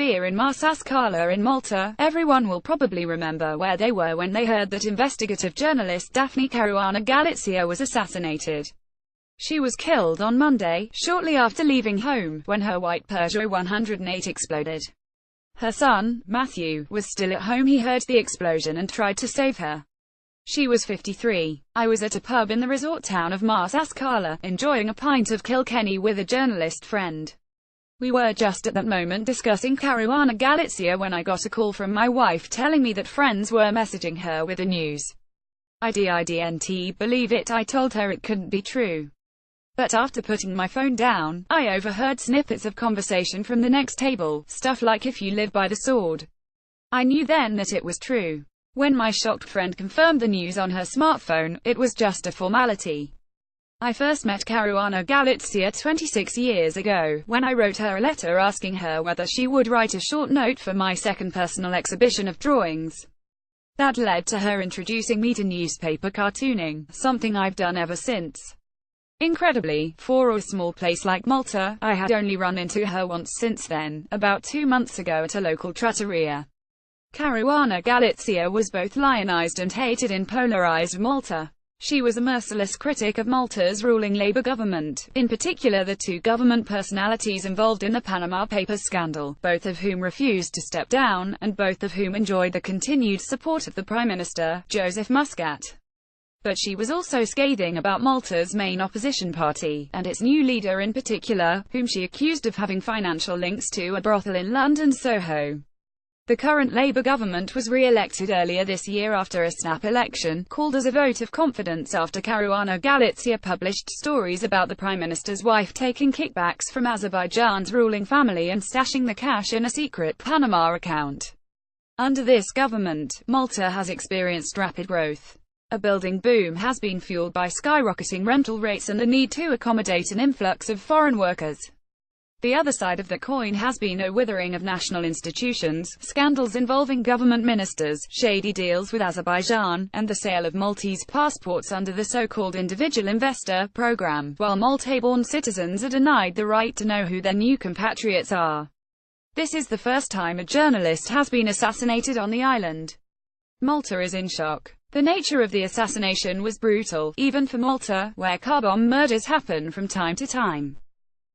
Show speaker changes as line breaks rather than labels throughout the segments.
Trattoria in Marsascala in Malta. Everyone will probably remember where they were when they heard that investigative journalist Daphne Caruana Galizia was assassinated. She was killed on Monday, shortly after leaving home, when her white Peugeot 108 exploded. Her son, Matthew, was still at home. He heard the explosion and tried to save her. She was 53. I was at a pub in the resort town of Marsascala, enjoying a pint of Kilkenny with a journalist friend. We were just at that moment discussing Caruana Galizia when I got a call from my wife telling me that friends were messaging her with the news. I didn't believe it. I told her it couldn't be true. But after putting my phone down, I overheard snippets of conversation from the next table, stuff like "if you live by the sword." I knew then that it was true. When my shocked friend confirmed the news on her smartphone, it was just a formality. I first met Caruana Galizia 26 years ago, when I wrote her a letter asking her whether she would write a short note for my second personal exhibition of drawings. That led to her introducing me to newspaper cartooning, something I've done ever since. Incredibly, for a small place like Malta, I had only run into her once since then, about 2 months ago at a local trattoria. Caruana Galizia was both lionized and hated in polarized Malta. She was a merciless critic of Malta's ruling Labour government, in particular the two government personalities involved in the Panama Papers scandal, both of whom refused to step down, and both of whom enjoyed the continued support of the Prime Minister, Joseph Muscat. But she was also scathing about Malta's main opposition party, and its new leader in particular, whom she accused of having financial links to a brothel in London's Soho. The current Labour government was re-elected earlier this year after a snap election, called as a vote of confidence after Caruana Galizia published stories about the Prime Minister's wife taking kickbacks from Azerbaijan's ruling family and stashing the cash in a secret Panama account. Under this government, Malta has experienced rapid growth. A building boom has been fueled by skyrocketing rental rates and the need to accommodate an influx of foreign workers. The other side of the coin has been a withering of national institutions, scandals involving government ministers, shady deals with Azerbaijan, and the sale of Maltese passports under the so-called individual investor program, while Malta-born citizens are denied the right to know who their new compatriots are. This is the first time a journalist has been assassinated on the island. Malta is in shock. The nature of the assassination was brutal, even for Malta, where car bomb murders happen from time to time.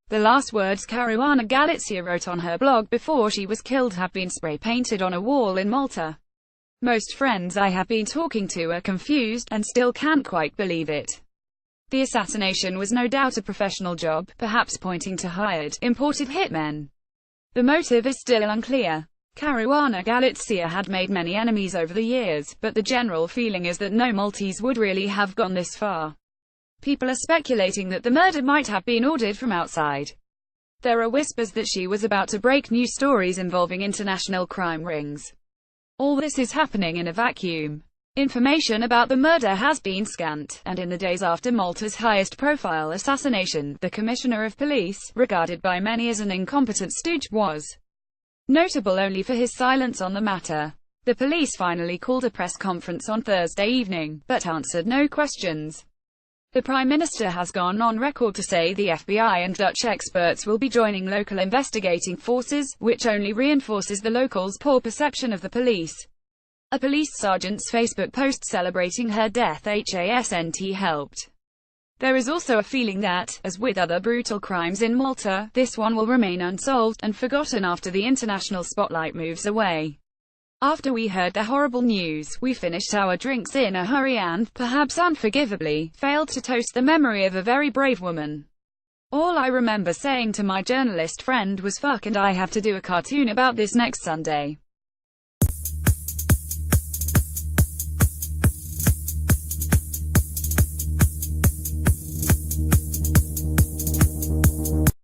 The last words Caruana Galizia wrote on her blog before she was killed have been spray-painted on a wall in Malta. Most friends I have been talking to are confused, and still can't quite believe it. The assassination was no doubt a professional job, perhaps pointing to hired, imported hitmen. The motive is still unclear. Caruana Galizia had made many enemies over the years, but the general feeling is that no Maltese would really have gone this far. People are speculating that the murder might have been ordered from outside. There are whispers that she was about to break new stories involving international crime rings. All this is happening in a vacuum. Information about the murder has been scant, and in the days after Malta's highest-profile assassination, the Commissioner of Police, regarded by many as an incompetent stooge, was notable only for his silence on the matter. The police finally called a press conference on Thursday evening, but answered no questions. The Prime Minister has gone on record to say the FBI and Dutch experts will be joining local investigating forces, which only reinforces the locals' poor perception of the police. A police sergeant's Facebook post celebrating her death hasn't helped. There is also a feeling that, as with other brutal crimes in Malta, this one will remain unsolved, and forgotten after the international spotlight moves away. After we heard the horrible news, we finished our drinks in a hurry and, perhaps unforgivably, failed to toast the memory of a very brave woman. All I remember saying to my journalist friend was "fuck, and I have to do a cartoon about this next Sunday."